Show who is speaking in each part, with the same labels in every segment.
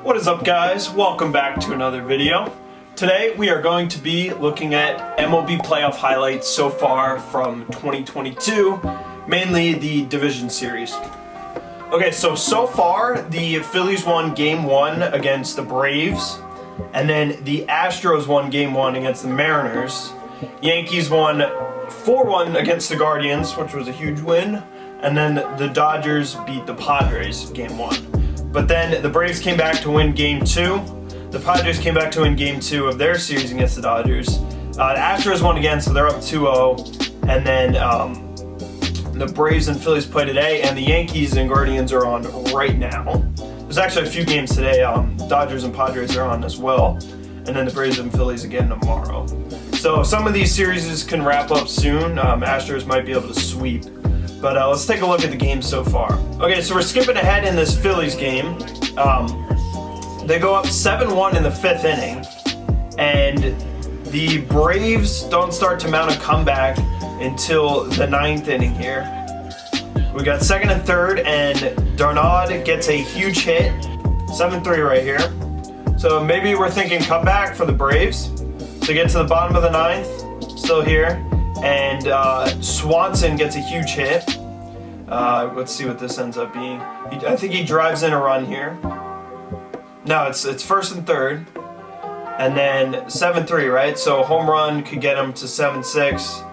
Speaker 1: What is up, guys? Welcome back to another video. Today we are going to be looking at MLB playoff highlights so far from 2022, mainly the division series. Okay, so far the Phillies won Game 1 against the Braves, and then the Astros won Game 1 against the Mariners. Yankees won 4-1 against the Guardians, which was a huge win, and then the Dodgers beat the Padres Game 1. But then the Braves came back to win Game 2. The Padres came back to win Game 2 of their series against the Dodgers. The Astros won again, so they're up 2-0. And then the Braves and Phillies play today, and the Yankees and Guardians are on right now. There's actually a few games today. Dodgers and Padres are on as well. And then the Braves and Phillies again tomorrow. So some of these series can wrap up soon. Astros might be able to sweep. But let's take a look at the game so far. Okay, so we're skipping ahead in this Phillies game. They go up 7-1 in the 5th inning. And the Braves don't start to mount a comeback until the 9th inning here. We got 2nd and 3rd, and Darnaud gets a huge hit. 7-3 right here. So maybe we're thinking comeback for the Braves. So get to the bottom of the 9th, still here. And Swanson gets a huge hit. Let's see what this ends up being. I think he drives in a run here. No, it's 1st and 3rd. And then 7-3, right? So a home run could get him to 7-6.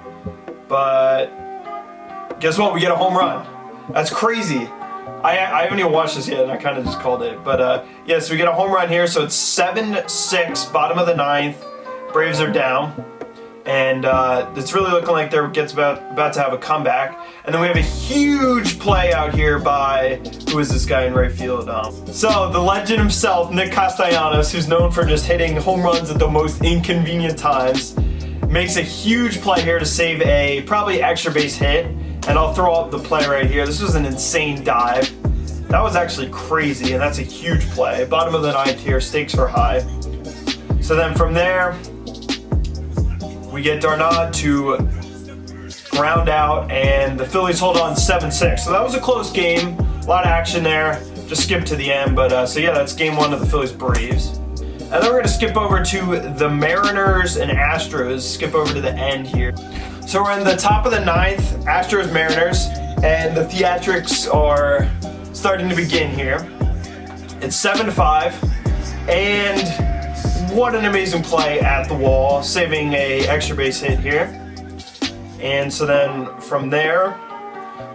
Speaker 1: But guess what? We get a home run. That's crazy. I haven't even watched this yet, and I kind of just called it. But yeah, so we get a home run here. So it's 7-6, bottom of the 9th. Braves are down. And it's really looking like they're about to have a comeback. And then we have a huge play out here by, who is this guy in right field? So the legend himself, Nick Castellanos, who's known for just hitting home runs at the most inconvenient times, makes a huge play here to save a probably extra base hit. And I'll throw up the play right here. This was an insane dive. That was actually crazy, and that's a huge play. Bottom of the 9th here, stakes are high. So then from there, we get Darnaud to ground out, and the Phillies hold on 7-6. So that was a close game, a lot of action there. Just skip to the end, but so yeah, that's Game 1 of the Phillies-Braves. And then we're going to skip over to the Mariners and Astros, skip over to the end here. So we're in the top of the 9th, Astros-Mariners, and the theatrics are starting to begin here. It's 7-5, and what an amazing play at the wall, saving a extra base hit here. And so then from there,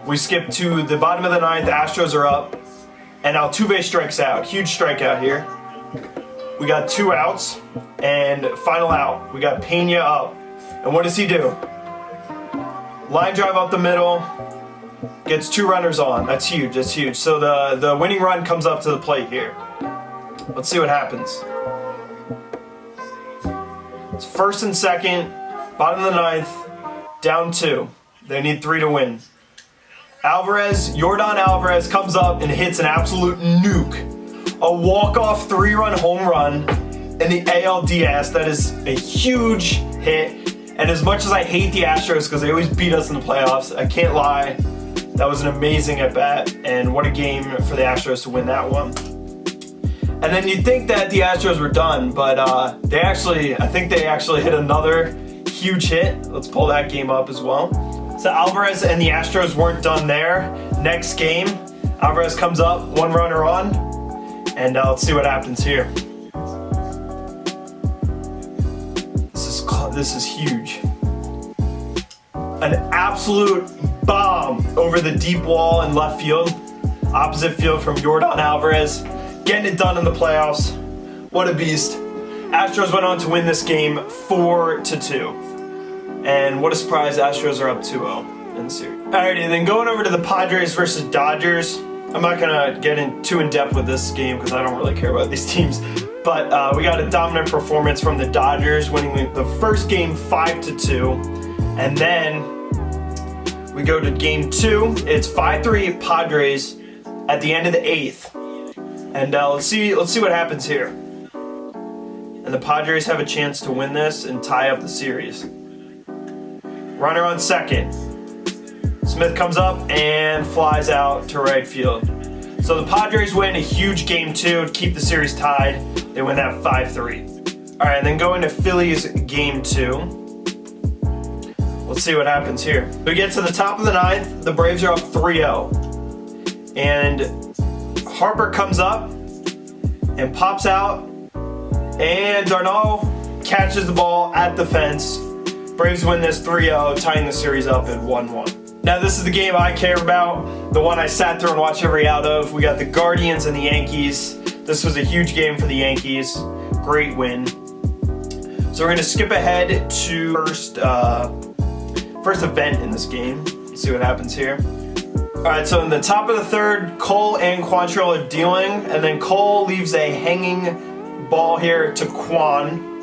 Speaker 1: we skip to the bottom of the 9th. Astros are up, and Altuve strikes out. Huge strikeout here. We got 2 outs, and final out. We got Pena up. And what does he do? Line drive up the middle, gets 2 runners on. That's huge, that's huge. So the winning run comes up to the plate here. Let's see what happens. It's 1st and 2nd, bottom of the 9th, down 2. They need 3 to win. Yordan Alvarez comes up and hits an absolute nuke. A walk-off 3-run home run in the ALDS. That is a huge hit. And as much as I hate the Astros because they always beat us in the playoffs, I can't lie. That was an amazing at-bat, and what a game for the Astros to win that one. And then you'd think that the Astros were done, but I think they actually hit another huge hit. Let's pull that game up as well. So Alvarez and the Astros weren't done there. Next game, Alvarez comes up, 1 runner on, and let's see what happens here. This is huge. An absolute bomb over the deep wall in left field, opposite field from Yordan Alvarez. Getting it done in the playoffs. What a beast. Astros went on to win this game 4-2. And what a surprise, Astros are up 2-0 in the series. Alrighty, and then going over to the Padres versus Dodgers. I'm not going to get too in-depth with this game because I don't really care about these teams. But we got a dominant performance from the Dodgers, winning the first game 5-2. And then we go to Game 2. It's 5-3 Padres at the end of the 8th. And let's see what happens here. And the Padres have a chance to win this and tie up the series. Runner on 2nd. Smith comes up and flies out to right field. So the Padres win a huge game 2 to keep the series tied. They win that 5-3. All right, and then going to Phillies game 2. Let's see what happens here. We get to the top of the 9th. The Braves are up 3-0. And Harper comes up and pops out. And Darno catches the ball at the fence. Braves win this 3-0, tying the series up at 1-1. Now this is the game I care about, the one I sat through and watched every out of. We got the Guardians and the Yankees. This was a huge game for the Yankees. Great win. So we're going to skip ahead to first event in this game. Let's see what happens here. Alright, so in the top of the 3rd, Cole and Quantrill are dealing, and then Cole leaves a hanging ball here to Quan.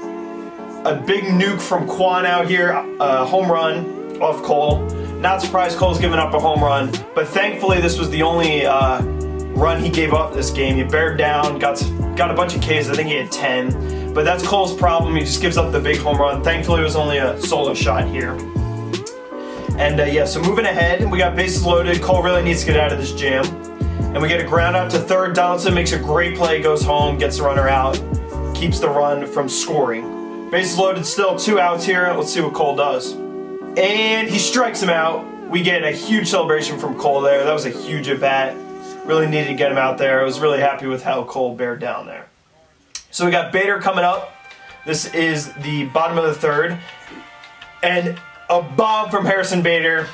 Speaker 1: A big nuke from Quan out here, a home run off Cole. Not surprised Cole's giving up a home run, but thankfully this was the only run he gave up this game. He bared down, got a bunch of Ks, I think he had 10. But that's Cole's problem, he just gives up the big home run. Thankfully it was only a solo shot here. And yeah, so moving ahead, we got bases loaded. Cole really needs to get out of this jam. And we get a ground out to 3rd. Donaldson makes a great play, goes home, gets the runner out, keeps the run from scoring. Bases loaded still, 2 outs here. Let's see what Cole does. And he strikes him out. We get a huge celebration from Cole there. That was a huge at-bat. Really needed to get him out there. I was really happy with how Cole bared down there. So we got Bader coming up. This is the bottom of the 3rd. And a bomb from Harrison Bader.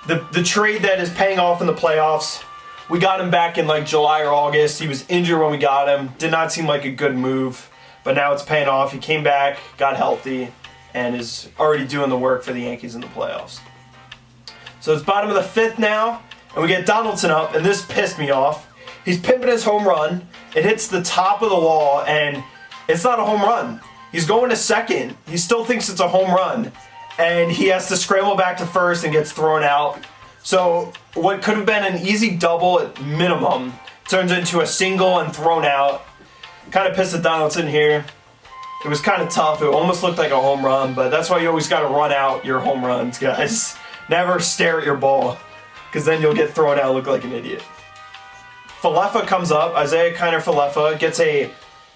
Speaker 1: The trade that is paying off in the playoffs. We got him back in like July or August. He was injured when we got him. Did not seem like a good move. But now it's paying off. He came back, got healthy, and is already doing the work for the Yankees in the playoffs. So it's bottom of the 5th now. And we get Donaldson up. And this pissed me off. He's pimping his home run. It hits the top of the wall. And it's not a home run. He's going to 2nd. He still thinks it's a home run. And he has to scramble back to 1st and gets thrown out. So what could have been an easy double at minimum turns into a single and thrown out. Kind of pissed at Donaldson here. It was kind of tough. It almost looked like a home run, but that's why you always got to run out your home runs, guys. Never stare at your ball, because then you'll get thrown out and look like an idiot. Falefa comes up. Isaiah Kiner-Falefa gets a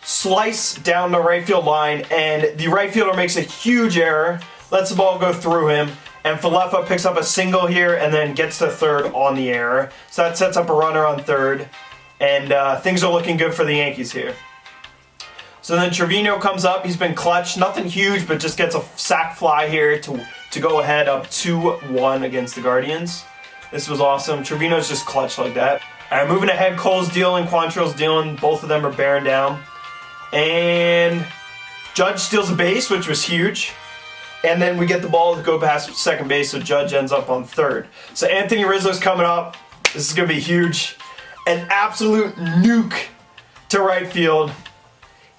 Speaker 1: slice down the right field line, and the right fielder makes a huge error. Lets the ball go through him, and Falefa picks up a single here and then gets to 3rd on the error. So that sets up a runner on 3rd, and things are looking good for the Yankees here. So then Trevino comes up. He's been clutch. Nothing huge, but just gets a sac fly here to go ahead up 2-1 against the Guardians. This was awesome. Trevino's just clutch like that. All right, moving ahead, Cole's dealing, Quantrill's dealing. Both of them are bearing down. And Judge steals a base, which was huge. And then we get the ball to go past 2nd base, so Judge ends up on 3rd. So Anthony Rizzo's coming up. This is going to be huge. An absolute nuke to right field.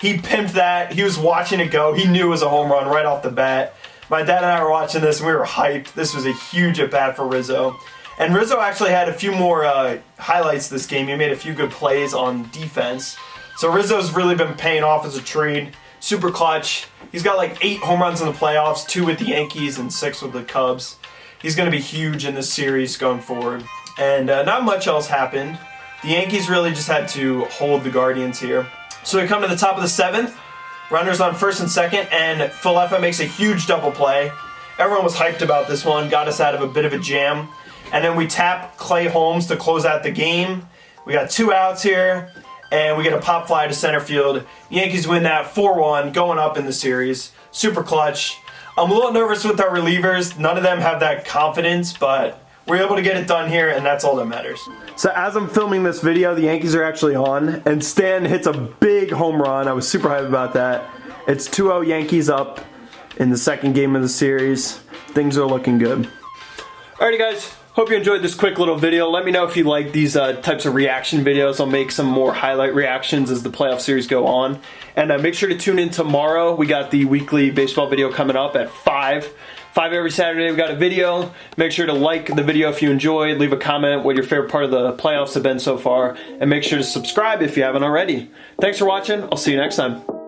Speaker 1: He pimped that. He was watching it go. He knew it was a home run right off the bat. My dad and I were watching this, and we were hyped. This was a huge at-bat for Rizzo. And Rizzo actually had a few more highlights this game. He made a few good plays on defense. So Rizzo's really been paying off as a trade. Super clutch. He's got like 8 home runs in the playoffs, 2 with the Yankees and 6 with the Cubs. He's going to be huge in this series going forward. And not much else happened. The Yankees really just had to hold the Guardians here. So we come to the top of the 7th. Runners on 1st and 2nd, and Falefa makes a huge double play. Everyone was hyped about this one, got us out of a bit of a jam. And then we tap Clay Holmes to close out the game. We got 2 outs here, and we get a pop fly to center field. Yankees win that 4-1, going up in the series. Super clutch. I'm a little nervous with our relievers. None of them have that confidence, but we're able to get it done here, and that's all that matters. So as I'm filming this video, the Yankees are actually on, and Stan hits a big home run. I was super hyped about that. It's 2-0 Yankees up in the 2nd game of the series. Things are looking good. Alrighty guys, hope you enjoyed this quick little video. Let me know if you like these types of reaction videos. I'll make some more highlight reactions as the playoff series go on. And make sure to tune in tomorrow. We got the weekly baseball video coming up at 5. 5 every Saturday, we've got a video. Make sure to like the video if you enjoyed. Leave a comment what your favorite part of the playoffs have been so far. And make sure to subscribe if you haven't already. Thanks for watching. I'll see you next time.